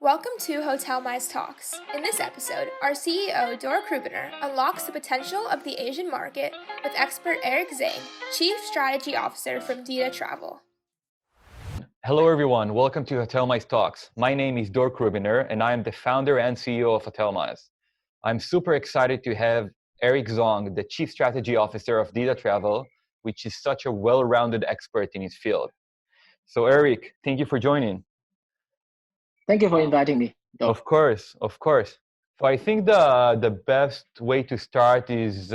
Welcome to Hotelmize Talks. In this episode, our CEO, Dora Krubiner, unlocks the potential of the Asian market with expert Eric Zhang, Chief Strategy Officer from DidaTravel. Hello, everyone. Welcome to Hotelmize Talks. My name is Dora Krubiner, and I am the founder and CEO of Hotelmize. I'm super excited to have Eric Zhuang, the Chief Strategy Officer of DidaTravel, which is such a well-rounded expert in his field. So, Eric, thank you for joining. Thank you for inviting me. Of course. So I think the best way to start is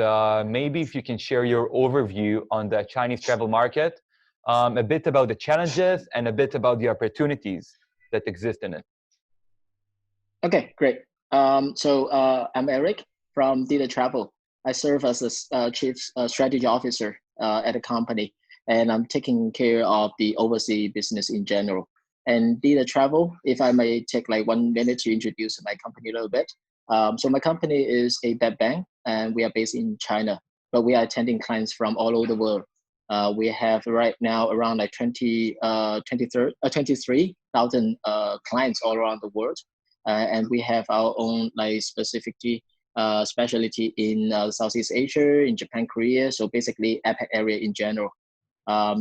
maybe if you can share your overview on the Chinese travel market, a bit about the challenges and a bit about the opportunities that exist in it. Okay, great. So I'm Eric from DidaTravel. I serve as a Chief Strategy Officer at the company, and I'm taking care of the overseas business in general. And DidaTravel, if I may take like 1 minute to introduce my company a little bit. So my company is a bed bank, and we are based in China, but we are attending clients from all over the world. We have right now around like 23,000 clients all around the world. And we have our own like specialty in Southeast Asia, in Japan, Korea. So basically APAC area in general.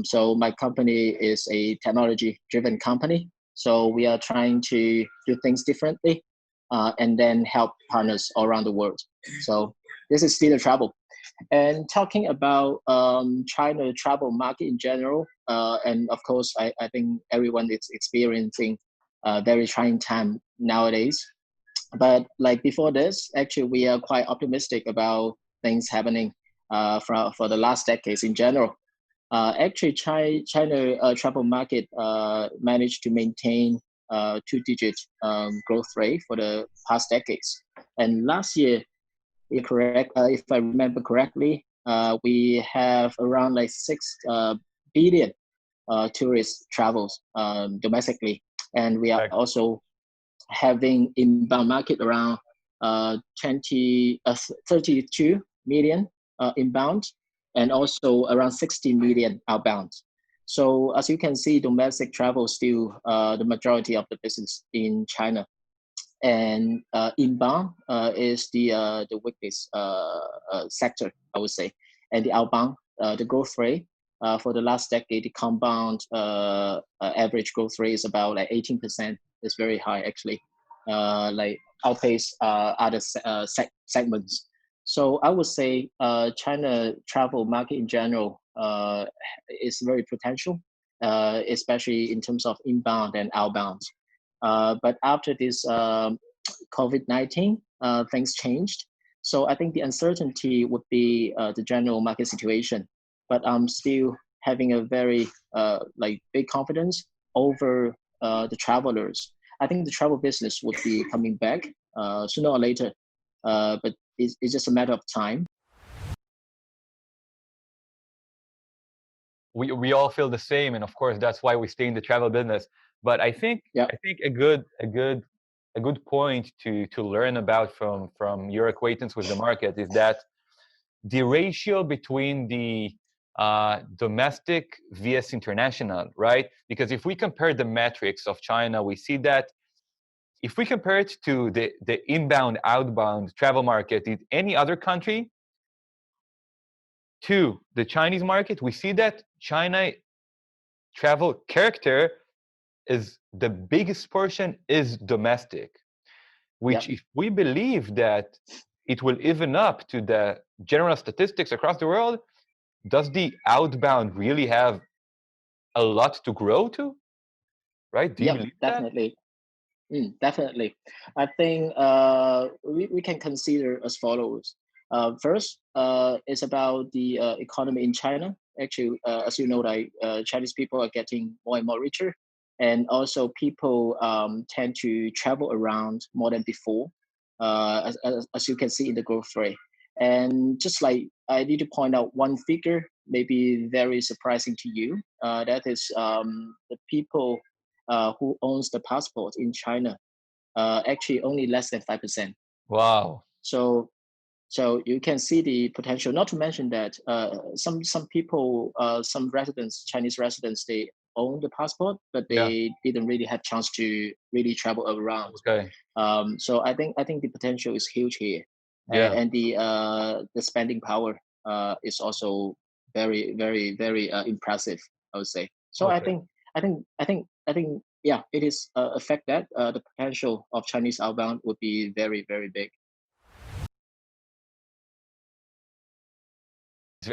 So my company is a technology-driven company. So we are trying to do things differently and then help partners all around the world. So this is DidaTravel. And talking about China travel market in general, and of course, I think everyone is experiencing a very trying time nowadays. But like before this, actually, we are quite optimistic about things happening for the last decades in general. Actually, China travel market managed to maintain 2-digit growth rate for the past decades. And last year, if I remember correctly, we have around like 6 billion tourist travels domestically, and we are also having inbound market around 32 million inbound, and also around 60 million outbound. So as you can see, domestic travel is still the majority of the business in China. And inbound is the weakest sector, I would say. And the outbound, the growth rate for the last decade, the compound average growth rate is about like 18%. It's very high, actually, like outpace other segments. So I would say China travel market in general is very potential, especially in terms of inbound and outbound. But after this COVID-19, things changed. So I think the uncertainty would be the general market situation. But I'm still having a very big confidence over the travelers. I think the travel business would be coming back sooner or later. But it's just a matter of time. We all feel the same, and of course that's why we stay in the travel business. But I think a good point to learn about from your acquaintance with the market is that the ratio between the domestic vs international, right? Because if we compare the metrics of China, we see that if we compare it to the inbound, outbound travel market in any other country to the Chinese market, we see that China travel character is the biggest portion is domestic, which if we believe that it will even up to the general statistics across the world, does the outbound really have a lot to grow to? Right? Do you believe definitely. That? Definitely. I think we can consider as follows. First, it's about the economy in China. Actually, as you know, like Chinese people are getting more and more richer, and also people tend to travel around more than before, as you can see in the growth rate. And just like I need to point out one figure, maybe very surprising to you, that is the people who owns the passport in China, actually only less than 5%. Wow. So you can see the potential. Not to mention that some people, some residents, Chinese residents, they own the passport, but they didn't really have chance to really travel around. Okay. So I think the potential is huge here, and the spending power is also very, very, very impressive, I would say. So I think yeah, it is a fact that the potential of Chinese outbound would be very, very big.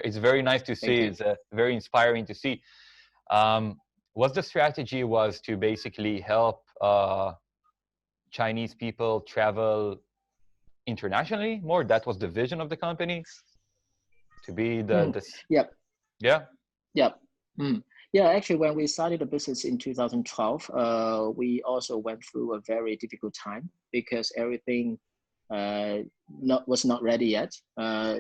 It's very nice to see. It's very inspiring to see. What the strategy was to basically help Chinese people travel internationally more. That was the vision of the company, to be Yep. Yeah. Yep. Yeah, actually, when we started the business in 2012, we also went through a very difficult time because everything was not ready yet.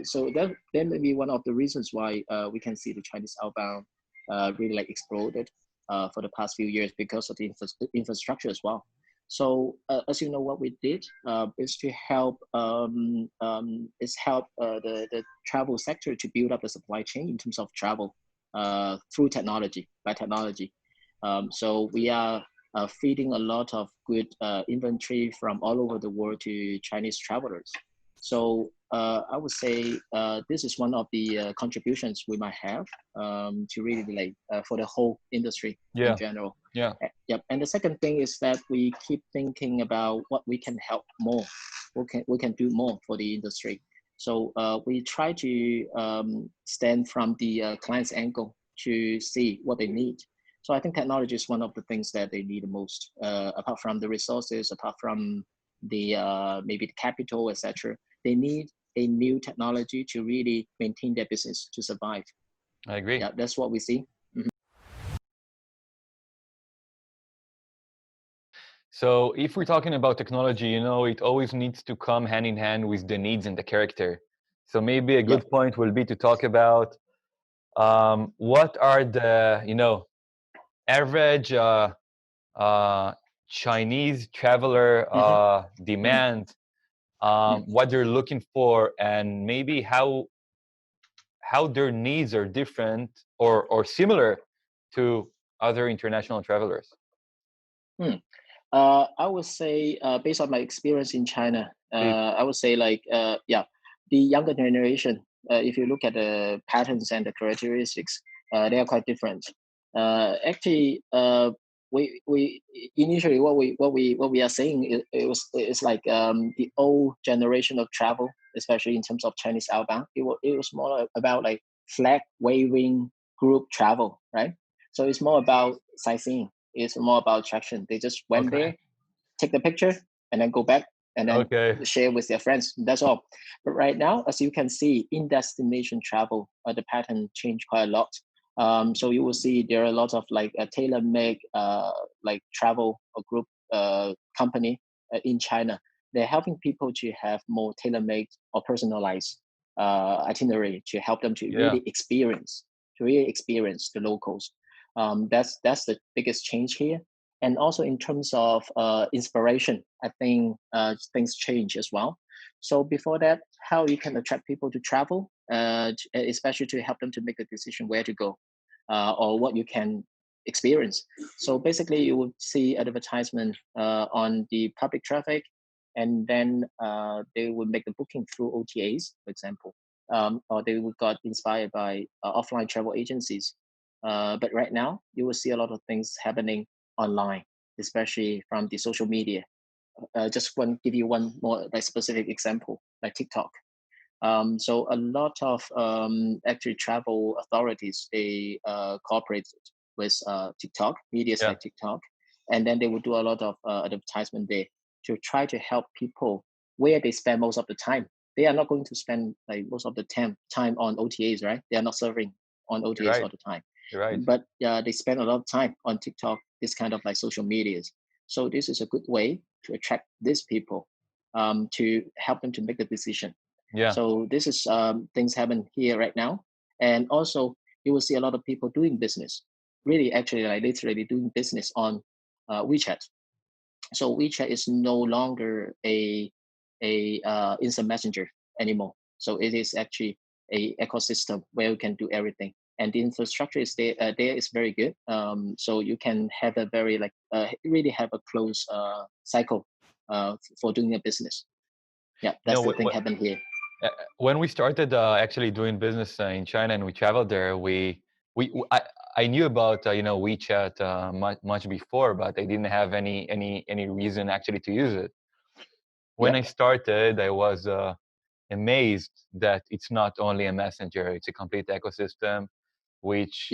So that may be one of the reasons why we can see the Chinese outbound really like exploded for the past few years because of the infrastructure as well. So as you know, what we did is to help the travel sector to build up the supply chain in terms of travel through by technology. So we are feeding a lot of good inventory from all over the world to Chinese travelers. So I would say this is one of the contributions we might have to really like for the whole industry in general. Yeah. Yep. And the second thing is that we keep thinking about what we can help more, we can do more for the industry. So we try to stand from the client's angle to see what they need. So I think technology is one of the things that they need the most, apart from the resources, apart from the maybe the capital, etc. They need a new technology to really maintain their business, to survive. I agree. Yeah, that's what we see. So if we're talking about technology, it always needs to come hand in hand with the needs and the character. So maybe a good point will be to talk about what are the, average Chinese traveler demand, what they're looking for, and maybe how their needs are different or similar to other international travelers. I would say, based on my experience in China, I would say the younger generation, if you look at the patterns and the characteristics, they are quite different. Actually, we initially what we are saying is like the old generation of travel, especially in terms of Chinese outbound. It was more about like flag waving group travel, right? So it's more about sightseeing. It's more about attraction. They just went there, take the picture, and then go back and then share with their friends. That's all. But right now, as you can see, in destination travel, the pattern changed quite a lot. So you will see there are a lot of like a tailor-made like travel or group company in China. They're helping people to have more tailor-made or personalized itinerary to help them to really experience the locals. That's the biggest change here. And also in terms of inspiration, I think things change as well. So before that, how you can attract people to travel, especially to help them to make a decision where to go or what you can experience. So basically, you will see advertisement on the public traffic, and then they will make the booking through OTAs, for example, or they will got inspired by offline travel agencies. But right now, you will see a lot of things happening online, especially from the social media. Just want to give you one more like specific example, like TikTok. So a lot of actually travel authorities, they cooperate with TikTok, medias like TikTok, and then they will do a lot of advertisement there to try to help people where they spend most of the time. They are not going to spend like most of the time on OTAs, right? They are not serving on OTAs all the time. Right. But they spend a lot of time on TikTok, this kind of like social medias. So this is a good way to attract these people to help them to make the decision. Yeah. So this is things happen here right now. And also you will see a lot of people doing business, really actually like literally doing business on WeChat. So WeChat is no longer a instant messenger anymore. So it is actually a ecosystem where you can do everything. and the infrastructure is there is very good. So you can have a very really have a close cycle for doing a business. Yeah, that's the thing happened here. When we started actually doing business in China and we traveled there, I knew about WeChat much before, but I didn't have any reason actually to use it. When I started, I was amazed that it's not only a messenger; it's a complete ecosystem, which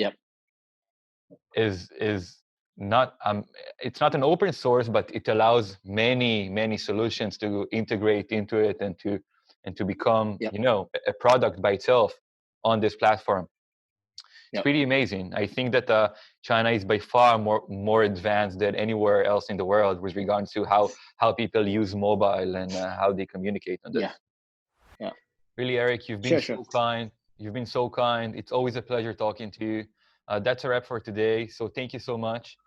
is not it's not an open source, but it allows many solutions to integrate into it and to become a product by itself on this platform. It's pretty amazing. I think that China is by far more advanced than anywhere else in the world with regards to how people use mobile and how they communicate on this. Yeah. Really, Eric, you've been so kind. You've been so kind. It's always a pleasure talking to you. That's a wrap for today. So thank you so much.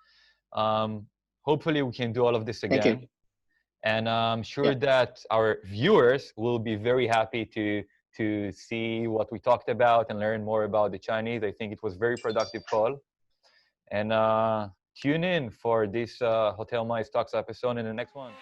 Hopefully we can do all of this again. Thank you. And I'm sure that our viewers will be very happy to see what we talked about and learn more about the Chinese. I think it was a very productive call. And tune in for this Hotelmize Talks episode in the next one.